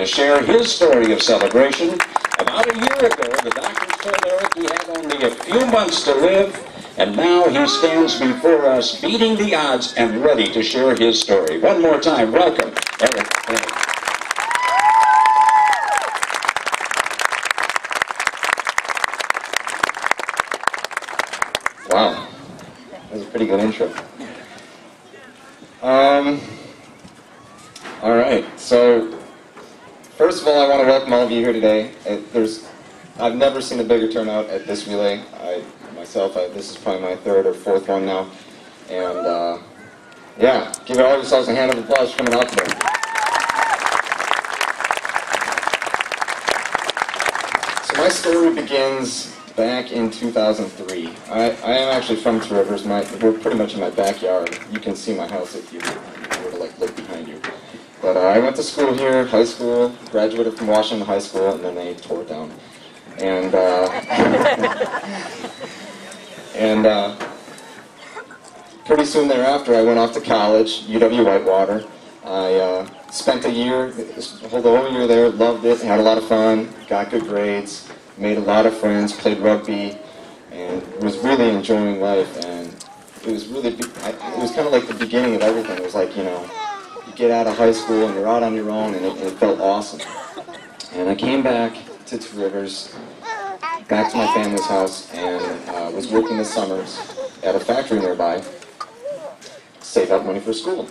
to share his story of celebration. About a year ago, the doctors told Eric he had only a few months to live, and now he stands before us beating the odds and ready to share his story. One more time, welcome, Eric. Wow, that was a pretty good intro. All right, so first of all, I want to welcome all of you here today. I've never seen a bigger turnout at this relay. This is probably my third or fourth one now. And yeah, give all yourselves a hand of applause for coming out today. So my story begins back in 2003. I am actually from Two Rivers. We're pretty much in my backyard. You can see my house if you were to look behind you. But I went to school here, high school, graduated from Washington High School, and then they tore it down. And pretty soon thereafter, I went off to college, UW-Whitewater. I spent the whole year there, loved it, had a lot of fun, got good grades, made a lot of friends, played rugby, and was really enjoying life. And it was kind of like the beginning of everything. It was like, you get out of high school and you're out on your own, and it felt awesome. And I came back to Two Rivers, back to my family's house, and was working the summers at a factory nearby, save up money for school.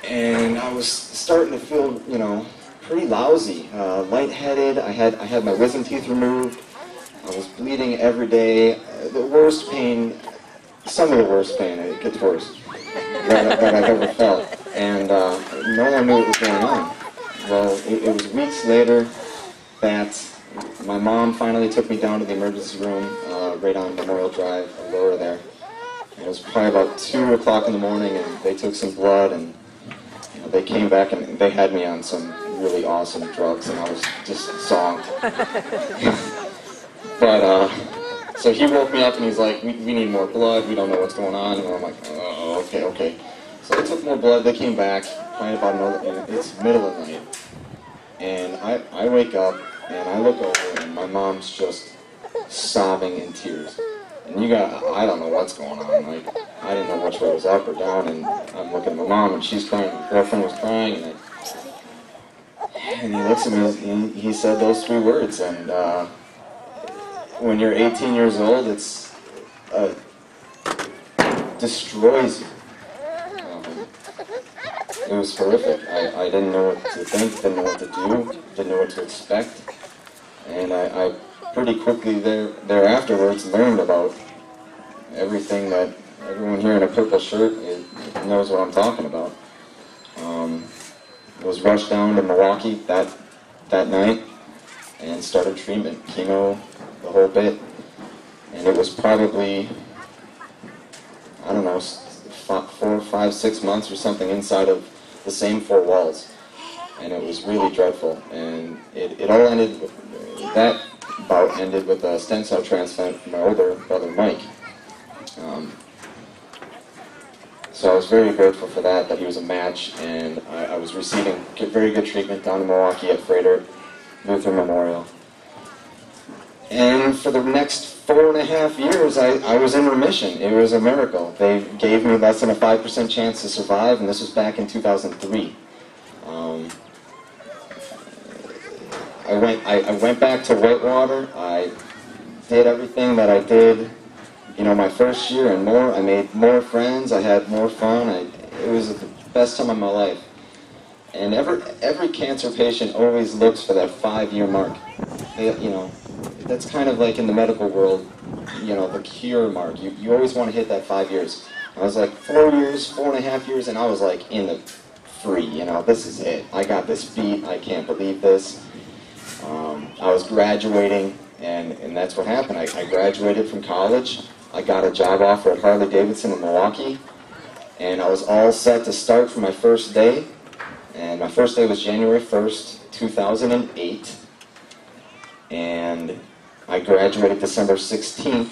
And I was starting to feel, pretty lousy, lightheaded. I had my wisdom teeth removed. I was bleeding every day. The worst pain, some of the worst pain, it gets worse, that I've ever felt. And no one knew what was going on. Well, it was weeks later that my mom finally took me down to the emergency room right on Memorial Drive, Aurora there. And it was probably about 2 o'clock in the morning, and they took some blood, and they came back and they had me on some really awesome drugs, and I was just zonked. But, so he woke me up and he's like, we need more blood, we don't know what's going on. And I'm like, oh, okay. So they took more blood, they came back, probably about another, and it's middle of the night. And I wake up and I look over and my mom's just sobbing in tears. And I don't know what's going on. I didn't know which way was up or down, and I'm looking at my mom and she's crying, my girlfriend was crying, and he looks at me and he said those 3 words, and when you're 18 years old, it's destroys you. It was horrific. I didn't know what to think, didn't know what to do, didn't know what to expect. And I pretty quickly thereafterwards learned about everything that everyone here in a purple shirt knows what I'm talking about. Was rushed down to Milwaukee that night and started treatment, chemo, the whole bit. And it was probably, I don't know, 4, 5, 6 months or something inside of the same 4 walls, and it was really dreadful. And it all ended that bout ended with a stem cell transplant from my older brother Mike. So I was very grateful for that he was a match, and I was receiving very good treatment down in Milwaukee at Freighter Lutheran Memorial. And for the next 4.5 years, I was in remission. It was a miracle. They gave me less than a 5% chance to survive, and this was back in 2003. I went back to Whitewater. I did everything that I did, my first year and more. I made more friends. I had more fun. It was the best time of my life. And every cancer patient always looks for that 5-year mark. That's kind of like in the medical world, the cure mark. You always want to hit that 5 years. I was like 4 years, 4.5 years, and I was like in the free, this is it. I got this beat, I can't believe this. I was graduating, and that's what happened. I graduated from college. I got a job offer at Harley-Davidson in Milwaukee, and I was all set to start for my first day. And my first day was January 1st, 2008. And I graduated December 16th,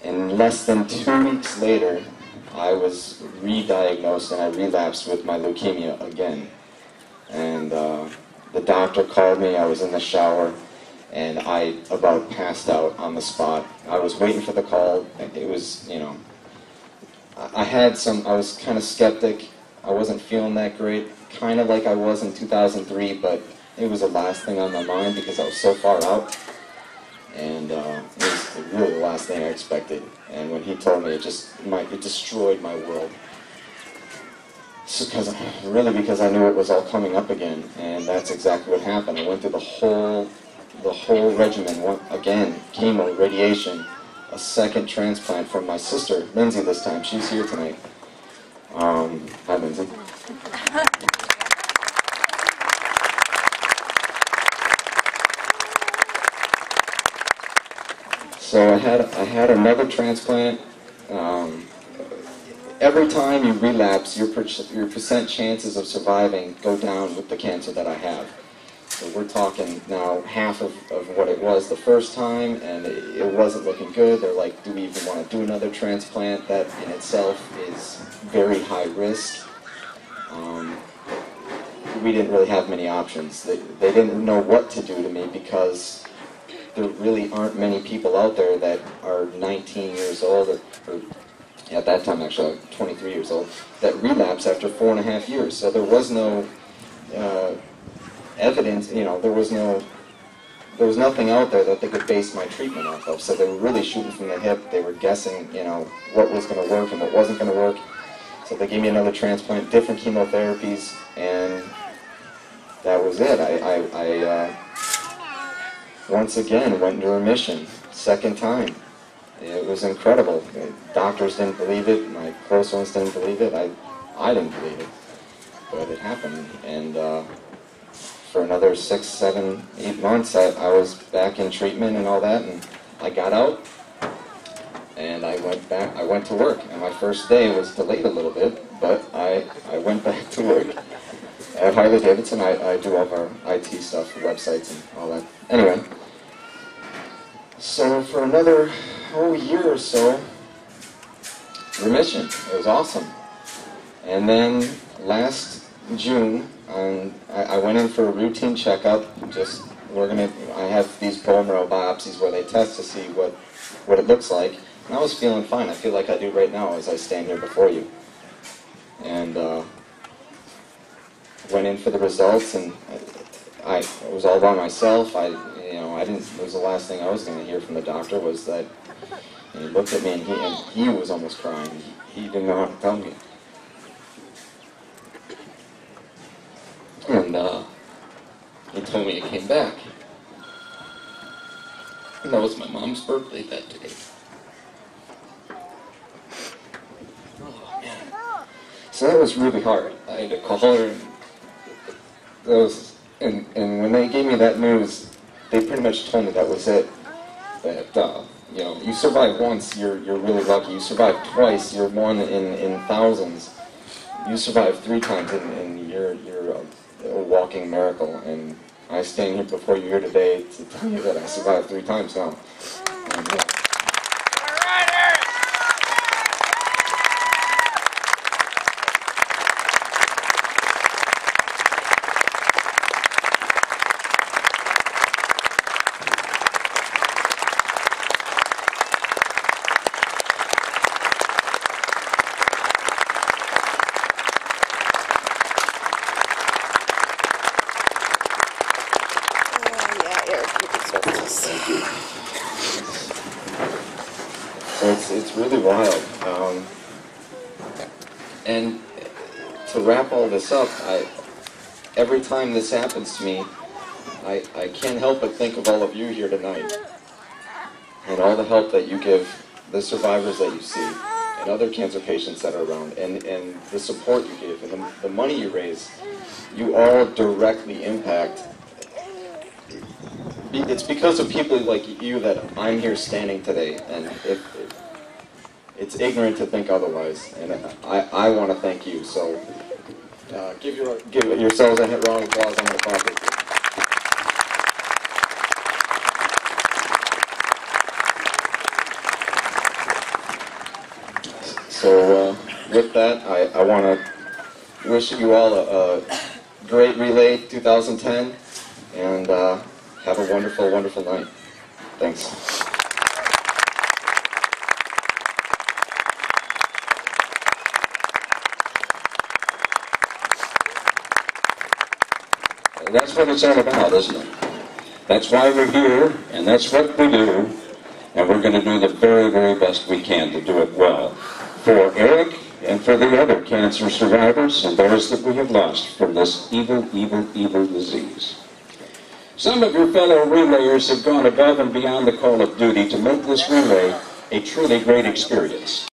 and less than 2 weeks later, I was re-diagnosed and I relapsed with my leukemia again. And the doctor called me. I was in the shower, and I about passed out on the spot. I was waiting for the call. It was, you know, I was kind of skeptic. I wasn't feeling that great, kind of like I was in 2003, but it was the last thing on my mind because I was so far out. And it was really the last thing I expected. And when he told me, it destroyed my world. Because I knew it was all coming up again, and that's exactly what happened. I went through the whole regimen, again, chemo, radiation, a second transplant from my sister, Lindsay this time. She's here tonight. Hi, Lindsay. So I had another transplant. Every time you relapse, your percent chances of surviving go down with the cancer that I have. So we're talking now half of what it was the first time, and it wasn't looking good. They're like, do we even want to do another transplant? That in itself is very high risk. We didn't really have many options. They didn't know what to do to me because there really aren't many people out there that are 19 years old, or at that time actually 23 years old, that relapse after 4.5 years. So there was no evidence, you know, there was nothing out there that they could base my treatment off of. So they were really shooting from the hip. They were guessing, you know, what was going to work and what wasn't going to work. So they gave me another transplant, different chemotherapies, and that was it. I once again went into remission, second time. It was incredible. Doctors didn't believe it. My close ones didn't believe it. I didn't believe it, but it happened. And for another 6, 7, 8 months, I was back in treatment and all that. And I got out, and I went back. I went to work, and my first day was delayed a little bit, but I went back to work. At Harley Davidson, I do all of our IT stuff, websites and all that. Anyway, so for another year or so, remission. It was awesome. And then last June, I went in for a routine checkup. I have these bone marrow biopsies where they test to see what it looks like. And I was feeling fine. I feel like I do right now as I stand here before you. And went in for the results, and I was all by myself. It was the last thing I was going to hear from the doctor was that. And he looked at me, and he was almost crying. He didn't know how to tell me. And he told me it came back. And that was my mom's birthday that day. Oh, man. So that was really hard. I had to call her, and when they gave me that news, they pretty much told me that was it. That, you know, you survive once, you're really lucky. You survive twice, you're one in thousands. You survive 3 times, and you're a walking miracle. And I stand here before you here today to tell you that I survived 3 times now. And, it's really wild. And to wrap all this up, every time this happens to me, I can't help but think of all of you here tonight, and all the help that you give the survivors that you see, and other cancer patients that are around, and the support you give, and the money you raise. You all directly impact. It's because of people like you that I'm here standing today, and it's ignorant to think otherwise, and I want to thank you. So give yourselves a round of applause on the pocket. So with that, I want to wish you all a great Relay 2010. and have a wonderful, wonderful night. Thanks. That's what it's all about, isn't it? That's why we're here, and that's what we do, and we're going to do the very, very best we can to do it well for Eric and for the other cancer survivors and those that we have lost from this evil, evil, evil disease. Some of your fellow relayers have gone above and beyond the call of duty to make this relay a truly great experience.